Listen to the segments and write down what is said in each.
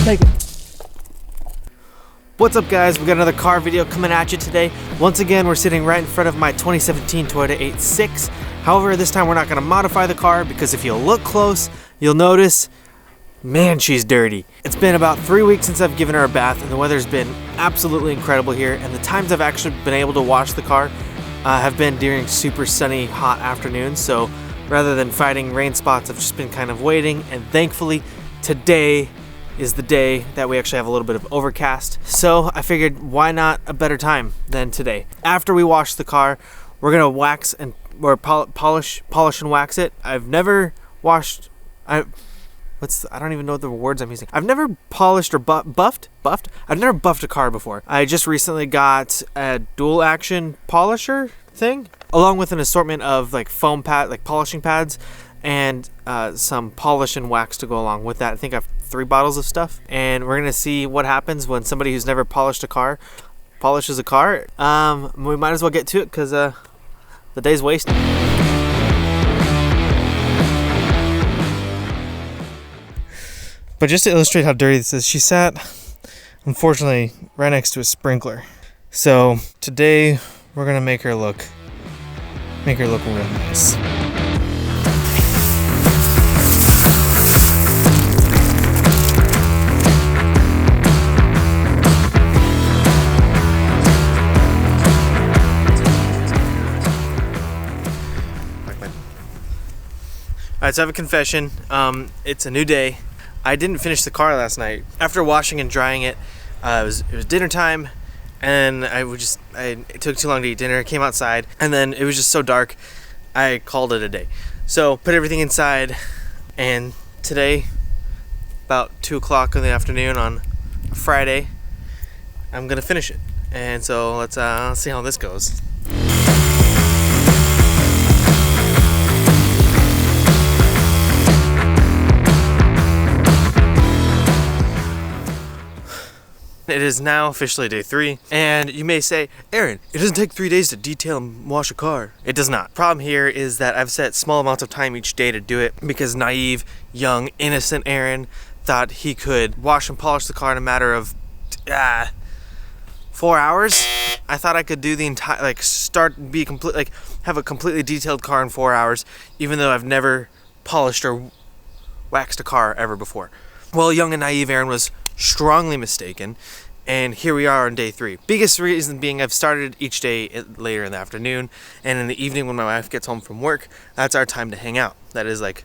Take it. What's up, guys? We got another car video coming at you today. Once again, we're sitting right in front of my 2017 Toyota 86. However, this time we're not going to modify the car because if you look close, you'll notice, man, she's dirty. It's been about 3 weeks since I've given her a bath, and the weather's been absolutely incredible here. And the times I've actually been able to wash the car have been during super sunny, hot afternoons. So rather than fighting rain spots, I've just been kind of waiting. And thankfully, today is the day that we actually have a little bit of overcast. So I figured, why not a better time than today? After we wash the car, we're gonna wax and polish and wax it. I've never washed. I don't even know the words I'm using. I've never polished or buffed. I've never buffed a car before. I just recently got a dual action polisher thing, along with an assortment of like foam pad, like polishing pads, and some polish and wax to go along with that. I think I have 3 bottles of stuff, and we're gonna see what happens when somebody who's never polished a car polishes a car. We might as well get to it because the day's wasted. But just to illustrate how dirty this is, she sat, unfortunately, right next to a sprinkler. So today we're gonna make her look real nice. Alright, so I have a confession. It's a new day. I didn't finish the car last night. After washing and drying it, it was dinner time, and it took too long to eat dinner. I came outside, and then it was just so dark, I called it a day. So put everything inside, and today, about 2 o'clock in the afternoon on a Friday, I'm gonna finish it. And so let's see how this goes. It is now officially day 3, and you may say, Aaron, it doesn't take 3 days to detail and wash a car. It does not. Problem here is that I've set small amounts of time each day to do it because naive, young, innocent Aaron thought he could wash and polish the car in a matter of 4 hours. I thought I could do the entire, have a completely detailed car in 4 hours, even though I've never polished or waxed a car ever before. Well, young and naive Aaron was strongly mistaken, and here we are on day 3. Biggest reason being I've started each day later in the afternoon, and in the evening when my wife gets home from work, that's our time to hang out. That is like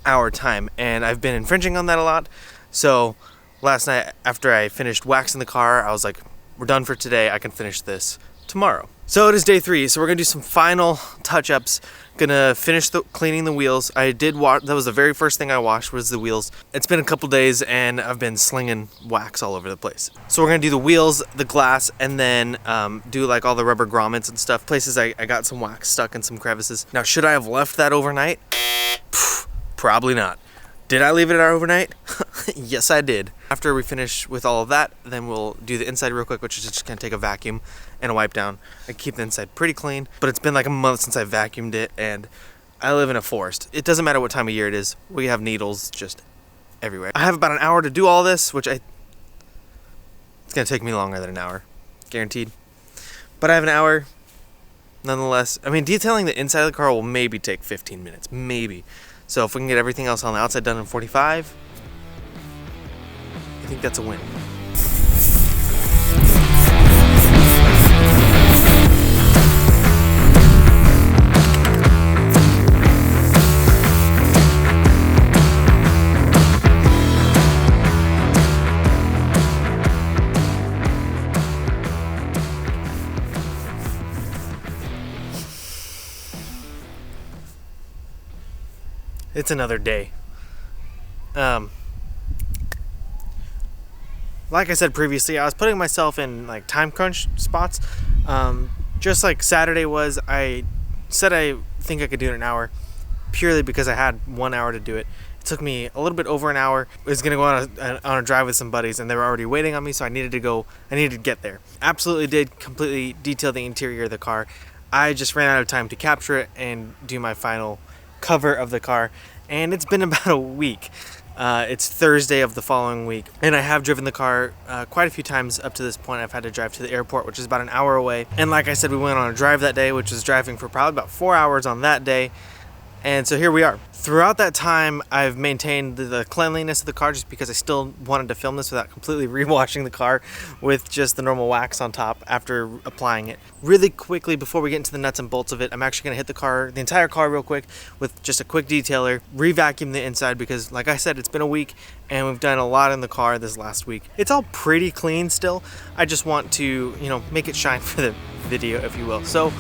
our time, and I've been infringing on that a lot. So last night after I finished waxing the car, I was like, we're done for today, I can finish this tomorrow. So it is day 3, so we're gonna do some final touch-ups. Gonna finish cleaning the wheels. I did wash, that was the very first thing I washed was the wheels. It's been a couple days and I've been slinging wax all over the place. So we're gonna do the wheels, the glass, and then do like all the rubber grommets and stuff. Places I got some wax stuck in some crevices. Now, should I have left that overnight? Probably not. Did I leave it overnight? Yes, I did. After we finish with all of that, then we'll do the inside real quick, which is just gonna take a vacuum and a wipe down. I keep the inside pretty clean, but it's been like a month since I vacuumed it, and I live in a forest. It doesn't matter what time of year it is. We have needles just everywhere. I have about an hour to do all this, it's gonna take me longer than an hour, guaranteed. But I have an hour, nonetheless. I mean, detailing the inside of the car will maybe take 15 minutes, maybe. So if we can get everything else on the outside done in 45, I think that's a win. It's another day. Like I said previously, I was putting myself in like time crunch spots. Just like Saturday was, I said I think I could do it in an hour, purely because I had 1 hour to do it. It took me a little bit over an hour. I was gonna go on a drive with some buddies, and they were already waiting on me, so I needed to get there. Absolutely did completely detail the interior of the car. I just ran out of time to capture it and do my final cover of the car, and it's been about a week. It's Thursday of the following week, and I have driven the car quite a few times up to this point. I've had to drive to the airport, which is about an hour away. And like I said, we went on a drive that day, which was driving for probably about 4 hours on that day. And so here we are. Throughout that time, I've maintained the cleanliness of the car just because I still wanted to film this without completely rewashing the car with just the normal wax on top after applying it. Really quickly, before we get into the nuts and bolts of it, I'm actually going to hit the entire car real quick with just a quick detailer, re-vacuum the inside because, like I said, it's been a week and we've done a lot in the car this last week. It's all pretty clean still. I just want to, make it shine for the video, if you will. So,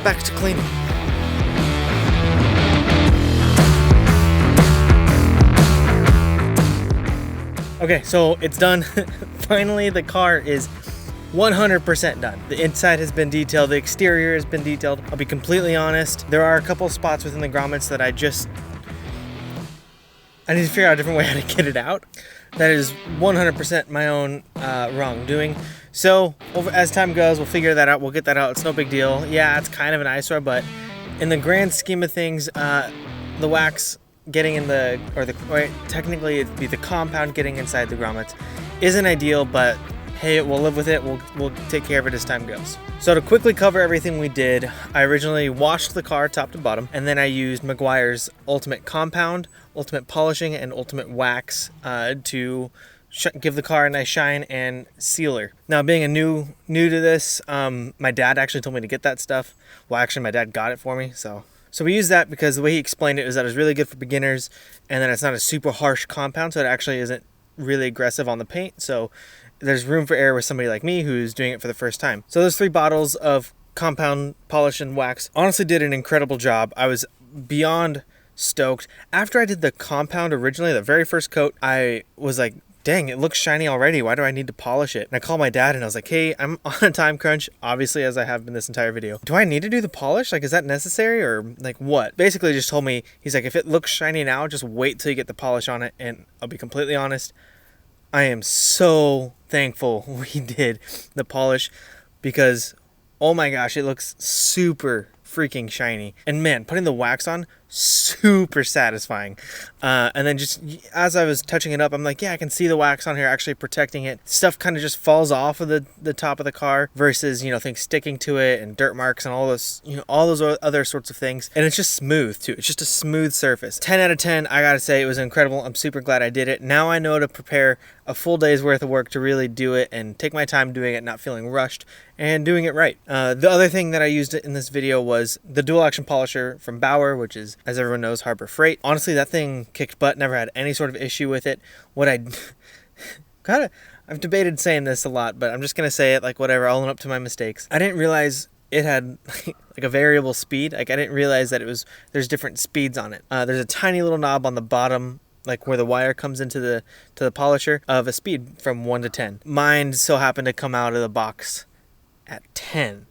back to cleaning. Okay, so it's done. Finally, the car is 100% done. The inside has been detailed, the exterior has been detailed. I'll be completely honest, there are a couple spots within the grommets that I need to figure out a different way how to get it out. That is 100% my own wrongdoing. So, as time goes, we'll figure that out, we'll get that out, it's no big deal. Yeah, it's kind of an eyesore, but in the grand scheme of things, the wax getting in technically it'd be the compound getting inside the grommets isn't ideal, but hey, we'll live with it. We'll take care of it as time goes. So to quickly cover everything we did, I originally washed the car top to bottom, and then I used Meguiar's Ultimate Compound, Ultimate Polishing, and Ultimate Wax to give the car a nice shine and sealer. Now, being a new to this, my dad actually told me to get that stuff. Well, actually, my dad got it for me, so we use that because the way he explained it is that it's really good for beginners, and then it's not a super harsh compound, so it actually isn't really aggressive on the paint. So there's room for error with somebody like me who's doing it for the first time. So those 3 bottles of compound polish and wax honestly did an incredible job. I was beyond stoked. After I did the compound originally, the very first coat, I was like, dang, it looks shiny already. Why do I need to polish it? And I called my dad and I was like, hey, I'm on a time crunch, obviously, as I have been this entire video. Do I need to do the polish? Like, is that necessary or like what? Basically just told me, he's like, if it looks shiny now, just wait till you get the polish on it. And I'll be completely honest, I am so thankful we did the polish because, oh my gosh, it looks super freaking shiny. And man, putting the wax on, super satisfying. And then just as I was touching it up, I'm like, yeah, I can see the wax on here actually protecting it. Stuff kind of just falls off of the top of the car versus, things sticking to it and dirt marks and all those, all those other sorts of things. And it's just smooth too. It's just a smooth surface. 10 out of 10, I gotta say it was incredible. I'm super glad I did it. Now I know to prepare a full day's worth of work to really do it and take my time doing it, not feeling rushed and doing it right. The other thing that I used in this video was the dual action polisher from Bauer, which is, as everyone knows, Harbor Freight. Honestly, that thing kicked butt, never had any sort of issue with it. I've debated saying this a lot, but I'm just gonna say it, like, whatever, I'll own up to my mistakes. I didn't realize it had like a variable speed. Like, I didn't realize that there's different speeds on it. There's a tiny little knob on the bottom, like where the wire comes into the polisher, of a speed from 1 to 10. Mine so happened to come out of the box at 10.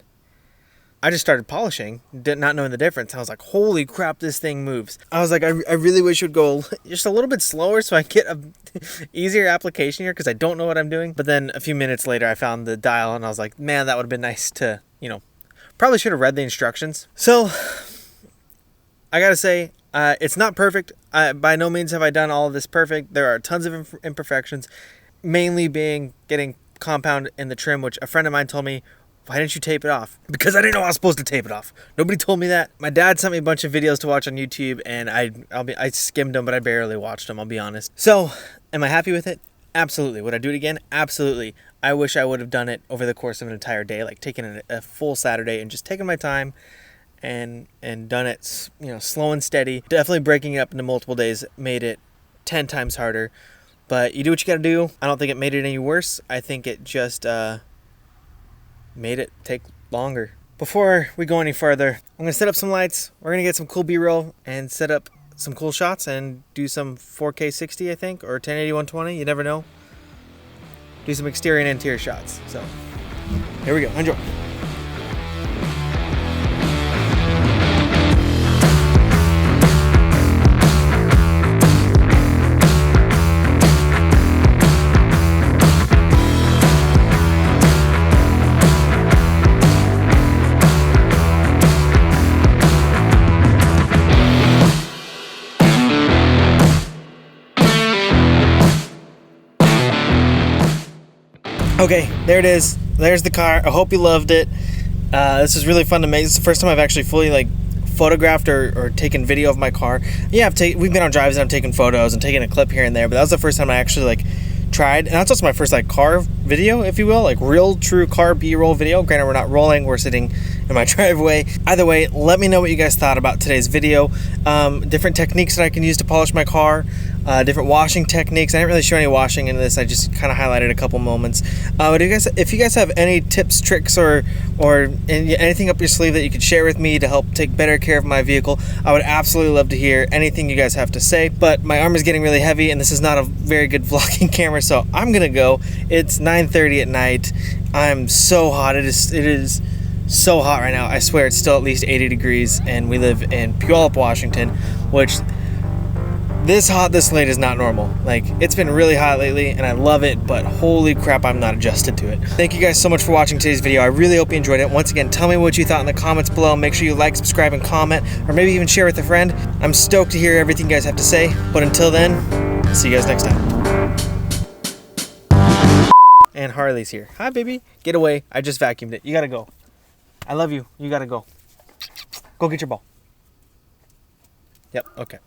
I just started polishing, not knowing the difference. I was like, holy crap, this thing moves. I was like, I really wish it would go just a little bit slower so I get a easier application here because I don't know what I'm doing. But then a few minutes later, I found the dial and I was like, man, that would have been nice to, probably should have read the instructions. So I gotta say, it's not perfect. By no means have I done all of this perfect. There are tons of imperfections, mainly being getting compound in the trim, which a friend of mine told me, why didn't you tape it off? Because I didn't know I was supposed to tape it off. Nobody told me that. My dad sent me a bunch of videos to watch on YouTube, and I skimmed them, but I barely watched them, I'll be honest. So, am I happy with it? Absolutely. Would I do it again? Absolutely. I wish I would have done it over the course of an entire day, like taking a full Saturday and just taking my time and done it, slow and steady. Definitely breaking it up into multiple days made it 10 times harder. But you do what you gotta do. I don't think it made it any worse. I think it just made it take longer. Before we go any further, I'm gonna set up some lights. We're gonna get some cool B-roll and set up some cool shots and do some 4K 60, I think, or 1080 120. You never know. Do some exterior and interior shots. So here we go. Enjoy. Okay, there it is. There's the car. I hope you loved it. This is really fun to make. This is the first time I've actually fully like photographed or taken video of my car. Yeah, we've been on drives and I've taken photos and taken a clip here and there, but that was the first time I actually like tried, and that's also my first like car video, if you will, like real true car B-roll video. Granted, we're not rolling, we're sitting in my driveway. Either way, let me know what you guys thought about today's video. Different techniques that I can use to polish my car, different washing techniques. I didn't really show any washing in this, I just kind of highlighted a couple moments. But if you guys have any tips, tricks, or anything up your sleeve that you could share with me to help take better care of my vehicle, I would absolutely love to hear anything you guys have to say. But my arm is getting really heavy and this is not a very good vlogging camera, so I'm gonna go. It's 9:30 at night. I'm so hot. It is so hot right now. I swear it's still at least 80 degrees and we live in Puyallup, Washington, which this hot this late is not normal. Like, it's been really hot lately and I love it, but holy crap, I'm not adjusted to it. Thank you guys so much for watching today's video. I really hope you enjoyed it. Once again, tell me what you thought in the comments below. Make sure you like, subscribe, and comment, or maybe even share with a friend. I'm stoked to hear everything you guys have to say, but until then, see you guys next time. And Harley's here. Hi, baby. Get away. I just vacuumed it. You gotta go. I love you. You gotta go. Go get your ball. Yep, okay.